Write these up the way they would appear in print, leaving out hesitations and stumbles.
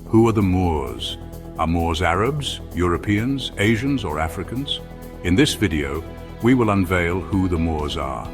Who are the Moors? Are Moors Arabs, Europeans, Asians, or Africans? In this video, we will unveil who the Moors are.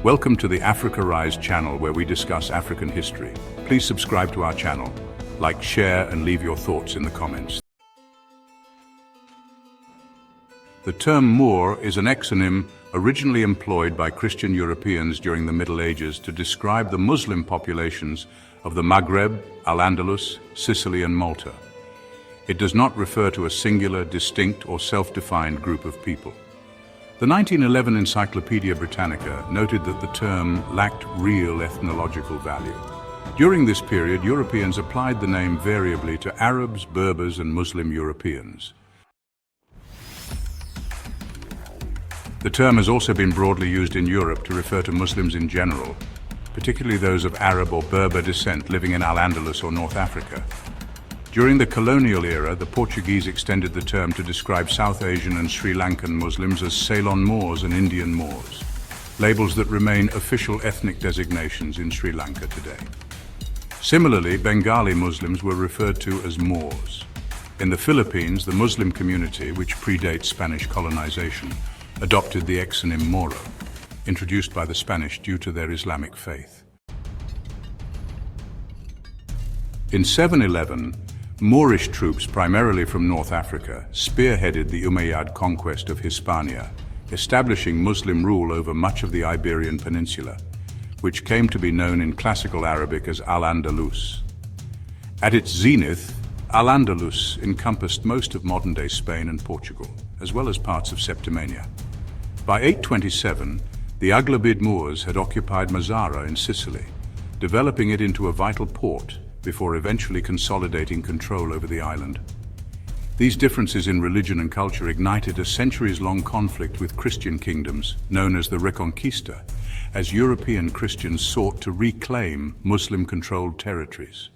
Welcome to the Africa Rise channel, where we discuss African history. Please subscribe to our channel, like, share, and leave your thoughts in the comments. The term Moor is an exonym originally employed by Christian Europeans during the Middle Ages to describe the Muslim populations of the Maghreb, Al-Andalus, Sicily, and Malta. It does not refer to a singular, distinct, or self-defined group of people. The 1911 Encyclopedia Britannica noted that the term lacked real ethnological value. During this period, Europeans applied the name variably to Arabs, Berbers, and Muslim Europeans. The term has also been broadly used in Europe to refer to Muslims in general, particularly those of Arab or Berber descent living in Al-Andalus or North Africa. During the colonial era, the Portuguese extended the term to describe South Asian and Sri Lankan Muslims as Ceylon Moors and Indian Moors, labels that remain official ethnic designations in Sri Lanka today. Similarly, Bengali Muslims were referred to as Moors. In the Philippines, the Muslim community, which predates Spanish colonization, adopted the exonym Moro, introduced by the Spanish due to their Islamic faith. In 711, Moorish troops, primarily from North Africa, spearheaded the Umayyad conquest of Hispania, establishing Muslim rule over much of the Iberian Peninsula, which came to be known in classical Arabic as Al-Andalus. At its zenith, Al-Andalus encompassed most of modern-day Spain and Portugal, as well as parts of Septimania. By 827, the Aghlabid Moors had occupied Mazara in Sicily, developing it into a vital port before eventually consolidating control over the island. These differences in religion and culture ignited a centuries-long conflict with Christian kingdoms, known as the Reconquista, as European Christians sought to reclaim Muslim-controlled territories.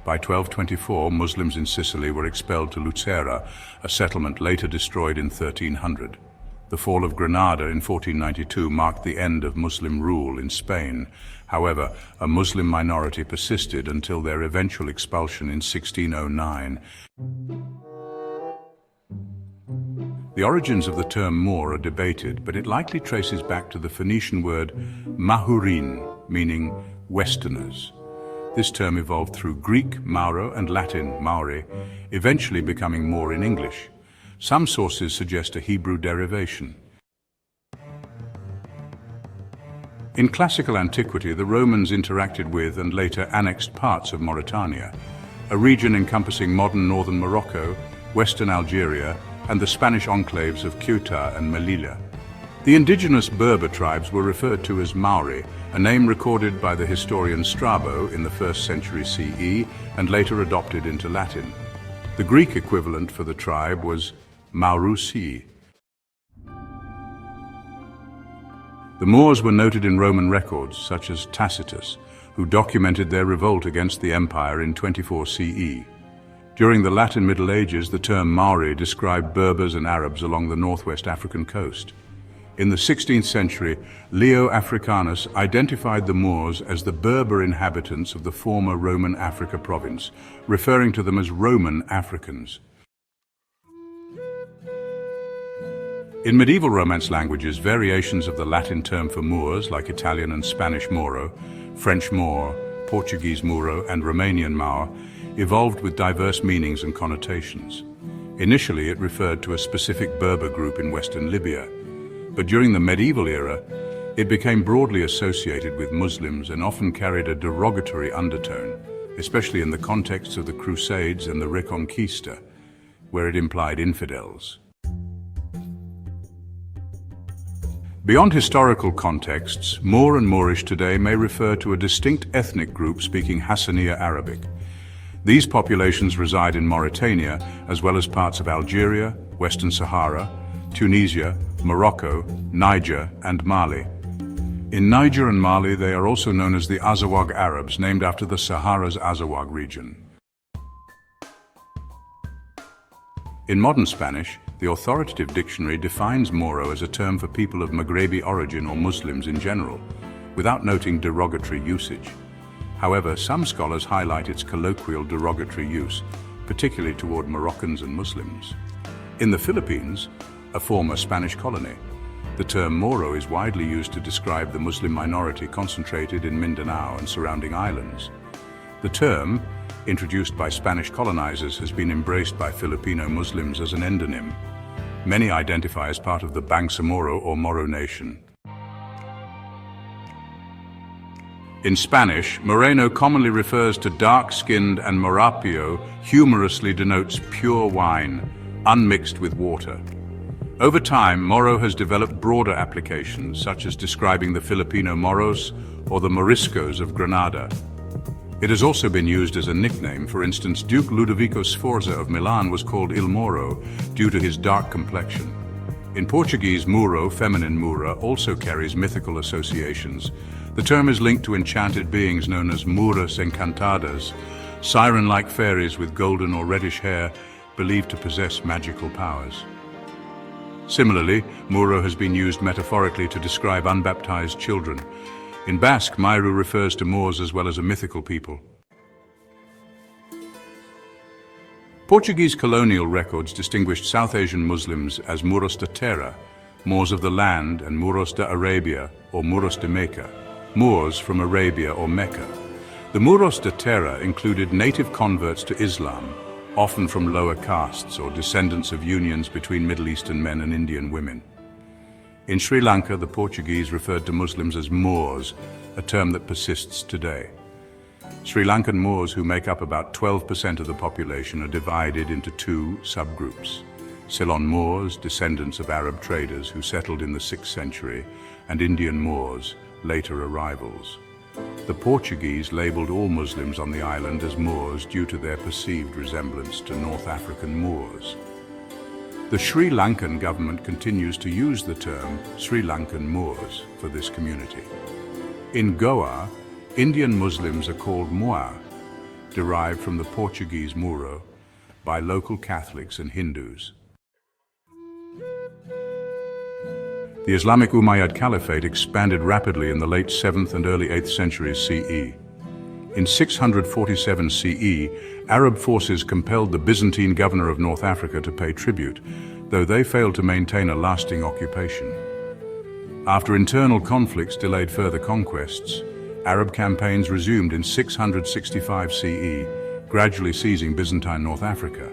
By 1224, Muslims in Sicily were expelled to Lucera, a settlement later destroyed in 1300. The fall of Granada in 1492 marked the end of Muslim rule in Spain. However, a Muslim minority persisted until their eventual expulsion in 1609. The origins of the term Moor are debated, but it likely traces back to the Phoenician word mahurin, meaning Westerners. This term evolved through Greek, Mauro, and Latin, Maori, eventually becoming Moor in English. Some sources suggest a Hebrew derivation. In classical antiquity, the Romans interacted with and later annexed parts of Mauritania, a region encompassing modern northern Morocco, western Algeria, and the Spanish enclaves of Ceuta and Melilla. The indigenous Berber tribes were referred to as Maori, a name recorded by the historian Strabo in the 1st century CE and later adopted into Latin. The Greek equivalent for the tribe was Maurusi. The Moors were noted in Roman records, such as Tacitus, who documented their revolt against the empire in 24 CE. During the Latin Middle Ages, the term Maori described Berbers and Arabs along the northwest African coast. In the 16th century, Leo Africanus identified the Moors as the Berber inhabitants of the former Roman Africa province, referring to them as Roman Africans. In medieval Romance languages, variations of the Latin term for Moors, like Italian and Spanish Moro, French Moor, Portuguese Muro, and Romanian Maur, evolved with diverse meanings and connotations. Initially, it referred to a specific Berber group in western Libya, but during the medieval era, it became broadly associated with Muslims and often carried a derogatory undertone, especially in the context of the Crusades and the Reconquista, where it implied infidels. Beyond historical contexts, Moor and Moorish today may refer to a distinct ethnic group speaking Hassaniya Arabic. These populations reside in Mauritania, as well as parts of Algeria, Western Sahara, Tunisia, Morocco, Niger, and Mali. In Niger and Mali, they are also known as the Azawag Arabs, named after the Sahara's Azawag region. In modern Spanish, the authoritative dictionary defines Moro as a term for people of Maghrebi origin or Muslims in general, without noting derogatory usage. However, some scholars highlight its colloquial derogatory use, particularly toward Moroccans and Muslims. In the Philippines, a former Spanish colony, the term Moro is widely used to describe the Muslim minority concentrated in Mindanao and surrounding islands. The term, introduced by Spanish colonizers, has been embraced by Filipino Muslims as an endonym. Many identify as part of the Bangsamoro or Moro nation. In Spanish, moreno commonly refers to dark-skinned, and morapio humorously denotes pure wine, unmixed with water. Over time, Moro has developed broader applications, such as describing the Filipino Moros or the Moriscos of Granada. It has also been used as a nickname. For instance, Duke Ludovico Sforza of Milan was called Il Moro due to his dark complexion. In Portuguese, muro, feminine mura, also carries mythical associations. The term is linked to enchanted beings known as muras encantadas, siren-like fairies with golden or reddish hair believed to possess magical powers. Similarly, muro has been used metaphorically to describe unbaptized children. In Basque, Mairu refers to Moors as well as a mythical people. Portuguese colonial records distinguished South Asian Muslims as Muros de Terra, Moors of the land, and Muros de Arabia, or Muros de Mecca, Moors from Arabia or Mecca. The Muros de Terra included native converts to Islam, often from lower castes or descendants of unions between Middle Eastern men and Indian women. In Sri Lanka, the Portuguese referred to Muslims as Moors, a term that persists today. Sri Lankan Moors, who make up about 12% of the population, are divided into two subgroups: Ceylon Moors, descendants of Arab traders who settled in the 6th century, and Indian Moors, later arrivals. The Portuguese labeled all Muslims on the island as Moors due to their perceived resemblance to North African Moors. The Sri Lankan government continues to use the term Sri Lankan Moors for this community. In Goa, Indian Muslims are called Muar, derived from the Portuguese Muro, by local Catholics and Hindus. The Islamic Umayyad Caliphate expanded rapidly in the late 7th and early 8th centuries CE. In 647 CE, Arab forces compelled the Byzantine governor of North Africa to pay tribute, though they failed to maintain a lasting occupation. After internal conflicts delayed further conquests, Arab campaigns resumed in 665 CE, gradually seizing Byzantine North Africa.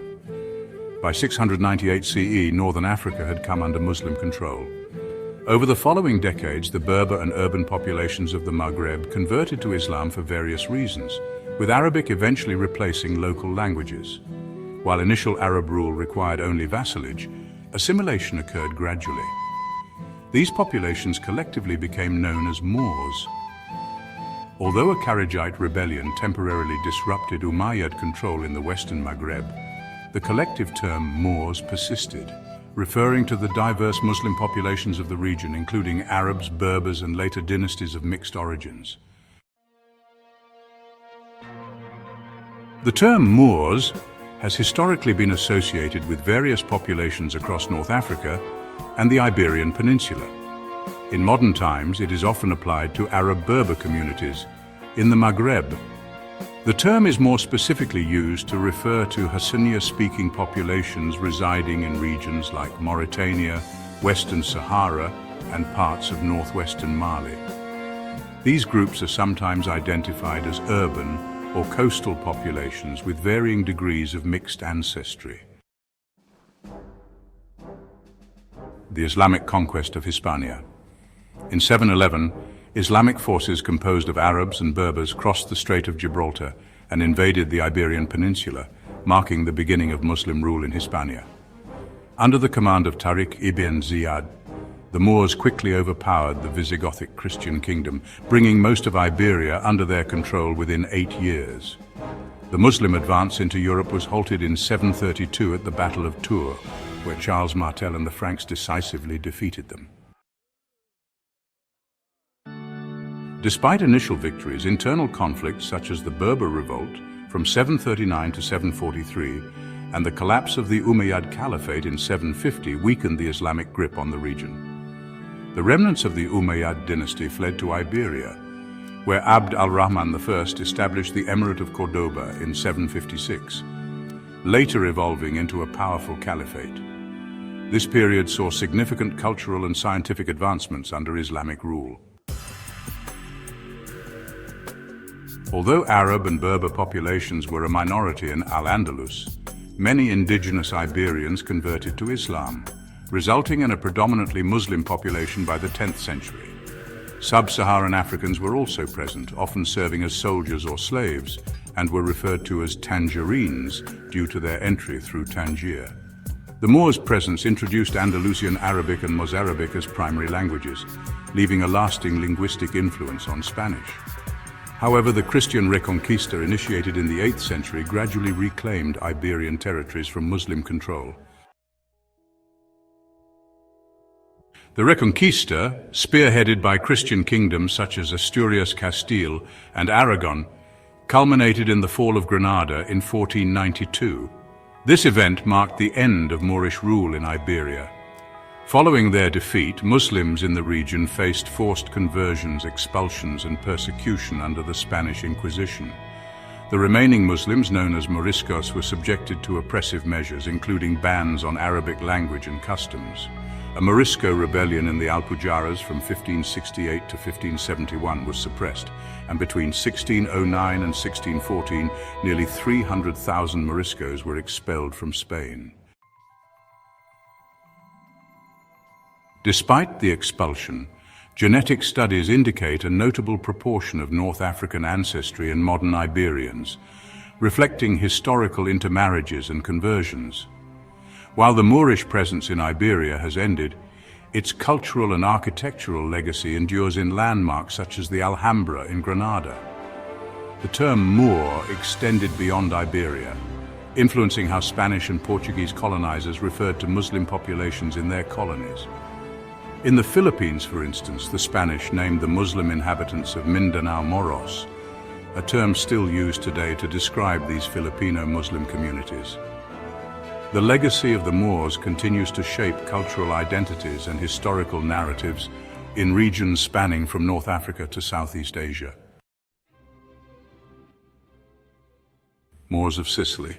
By 698 CE, Northern Africa had come under Muslim control. Over the following decades, the Berber and urban populations of the Maghreb converted to Islam for various reasons, with Arabic eventually replacing local languages. While initial Arab rule required only vassalage, assimilation occurred gradually. These populations collectively became known as Moors. Although a Kharijite rebellion temporarily disrupted Umayyad control in the western Maghreb, the collective term Moors persisted, referring to the diverse Muslim populations of the region, including Arabs, Berbers, and later dynasties of mixed origins. The term Moors has historically been associated with various populations across North Africa and the Iberian Peninsula. In modern times, it is often applied to Arab Berber communities in the Maghreb. The term is more specifically used to refer to Hassaniya-speaking populations residing in regions like Mauritania, Western Sahara, and parts of northwestern Mali. These groups are sometimes identified as urban or coastal populations with varying degrees of mixed ancestry. The Islamic conquest of Hispania. In 711, Islamic forces composed of Arabs and Berbers crossed the Strait of Gibraltar and invaded the Iberian Peninsula, marking the beginning of Muslim rule in Hispania. Under the command of Tariq ibn Ziyad, the Moors quickly overpowered the Visigothic Christian kingdom, bringing most of Iberia under their control within 8 years. The Muslim advance into Europe was halted in 732 at the Battle of Tours, where Charles Martel and the Franks decisively defeated them. Despite initial victories, internal conflicts such as the Berber Revolt from 739 to 743 and the collapse of the Umayyad Caliphate in 750 weakened the Islamic grip on the region. The remnants of the Umayyad dynasty fled to Iberia, where Abd al-Rahman I established the Emirate of Cordoba in 756, later evolving into a powerful caliphate. This period saw significant cultural and scientific advancements under Islamic rule. Although Arab and Berber populations were a minority in Al-Andalus, many indigenous Iberians converted to Islam, resulting in a predominantly Muslim population by the 10th century. Sub-Saharan Africans were also present, often serving as soldiers or slaves, and were referred to as Tangerines due to their entry through Tangier. The Moors' presence introduced Andalusian Arabic and Mozarabic as primary languages, leaving a lasting linguistic influence on Spanish. However, the Christian Reconquista initiated in the 8th century gradually reclaimed Iberian territories from Muslim control. The Reconquista, spearheaded by Christian kingdoms such as Asturias, Castile, and Aragon, culminated in the fall of Granada in 1492. This event marked the end of Moorish rule in Iberia. Following their defeat, Muslims in the region faced forced conversions, expulsions, and persecution under the Spanish Inquisition. The remaining Muslims, known as Moriscos, were subjected to oppressive measures, including bans on Arabic language and customs. A Morisco rebellion in the Alpujarras from 1568 to 1571 was suppressed, and between 1609 and 1614, nearly 300,000 Moriscos were expelled from Spain. Despite the expulsion, genetic studies indicate a notable proportion of North African ancestry in modern Iberians, reflecting historical intermarriages and conversions. While the Moorish presence in Iberia has ended, its cultural and architectural legacy endures in landmarks such as the Alhambra in Granada. The term Moor extended beyond Iberia, influencing how Spanish and Portuguese colonizers referred to Muslim populations in their colonies. In the Philippines, for instance, the Spanish named the Muslim inhabitants of Mindanao Moros, a term still used today to describe these Filipino Muslim communities. The legacy of the Moors continues to shape cultural identities and historical narratives in regions spanning from North Africa to Southeast Asia. Moors of Sicily.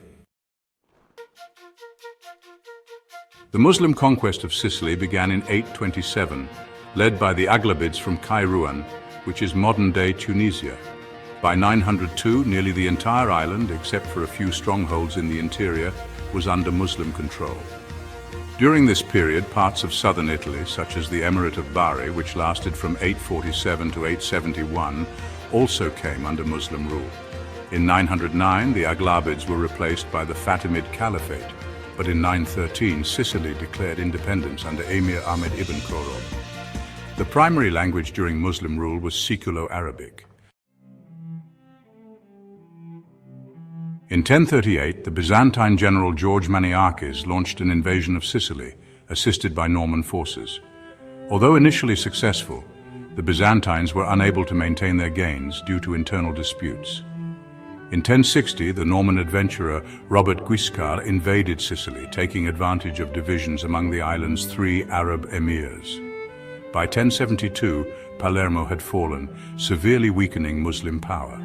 The Muslim conquest of Sicily began in 827, led by the Aghlabids from Kairouan, which is modern-day Tunisia. By 902, nearly the entire island, except for a few strongholds in the interior, was under Muslim control. During this period, parts of southern Italy, such as the Emirate of Bari, which lasted from 847 to 871, also came under Muslim rule. In 909, the Aghlabids were replaced by the Fatimid Caliphate, but in 913, Sicily declared independence under Emir Ahmed ibn Khorram. The primary language during Muslim rule was Siculo-Arabic. In 1038, the Byzantine general George Maniakes launched an invasion of Sicily, assisted by Norman forces. Although initially successful, the Byzantines were unable to maintain their gains due to internal disputes. In 1060, the Norman adventurer Robert Guiscard invaded Sicily, taking advantage of divisions among the island's 3 Arab emirs. By 1072, Palermo had fallen, severely weakening Muslim power.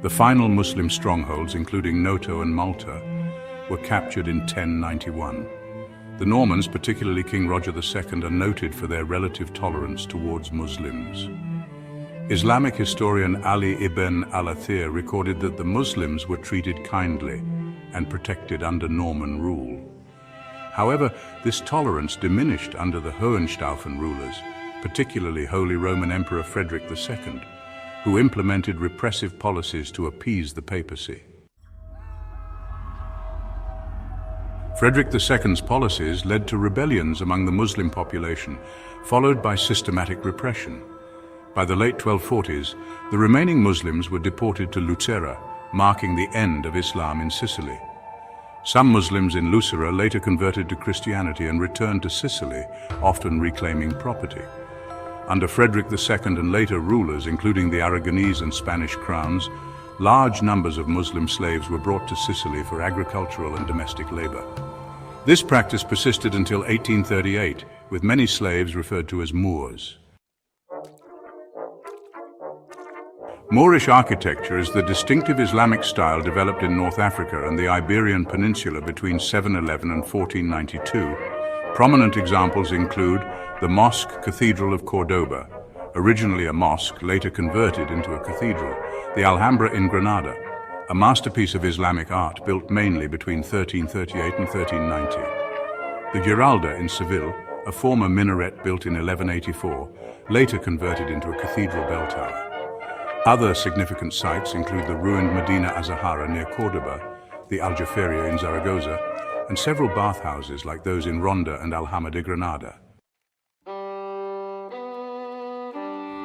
The final Muslim strongholds, including Noto and Malta, were captured in 1091. The Normans, particularly King Roger II, are noted for their relative tolerance towards Muslims. Islamic historian Ali ibn al-Athir recorded that the Muslims were treated kindly and protected under Norman rule. However, this tolerance diminished under the Hohenstaufen rulers, particularly Holy Roman Emperor Frederick II, who implemented repressive policies to appease the papacy. Frederick II's policies led to rebellions among the Muslim population, followed by systematic repression. By the late 1240s, the remaining Muslims were deported to Lucera, marking the end of Islam in Sicily. Some Muslims in Lucera later converted to Christianity and returned to Sicily, often reclaiming property. Under Frederick II and later rulers, including the Aragonese and Spanish crowns, large numbers of Muslim slaves were brought to Sicily for agricultural and domestic labor. This practice persisted until 1838, with many slaves referred to as Moors. Moorish architecture is the distinctive Islamic style developed in North Africa and the Iberian Peninsula between 711 and 1492. Prominent examples include the Mosque Cathedral of Cordoba, originally a mosque, later converted into a cathedral, the Alhambra in Granada, a masterpiece of Islamic art built mainly between 1338 and 1390. The Giralda in Seville, a former minaret built in 1184, later converted into a cathedral bell tower. Other significant sites include the ruined Medina Azahara near Cordoba, the Aljaferia in Zaragoza, and several bathhouses like those in Ronda and Alhama de Granada.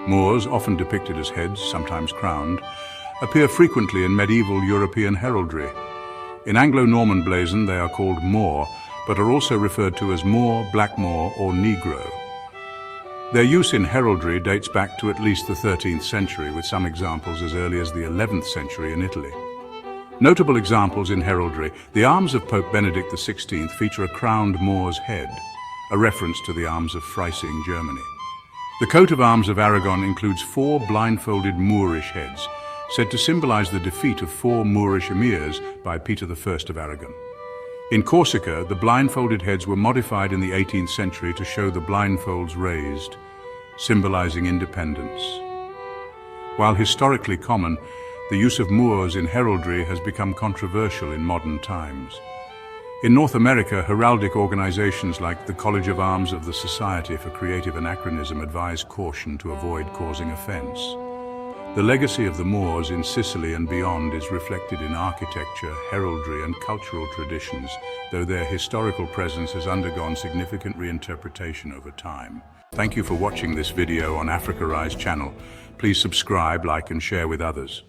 Moors, often depicted as heads, sometimes crowned, appear frequently in medieval European heraldry. In Anglo-Norman blazon they are called Moor, but are also referred to as Moor, Black Moor, or Negro. Their use in heraldry dates back to at least the 13th century, with some examples as early as the 11th century in Italy. Notable examples in heraldry: the arms of Pope Benedict XVI feature a crowned Moor's head, a reference to the arms of Freising, Germany. The coat of arms of Aragon includes 4 blindfolded Moorish heads, said to symbolize the defeat of 4 Moorish emirs by Peter I of Aragon. In Corsica, the blindfolded heads were modified in the 18th century to show the blindfolds raised, symbolizing independence. While historically common, the use of Moors in heraldry has become controversial in modern times. In North America, heraldic organizations like the College of Arms of the Society for Creative Anachronism advise caution to avoid causing offense. The legacy of the Moors in Sicily and beyond is reflected in architecture, heraldry, and cultural traditions, though their historical presence has undergone significant reinterpretation over time. Thank you for watching this video on Africa Rise channel. Please subscribe, like, and share with others.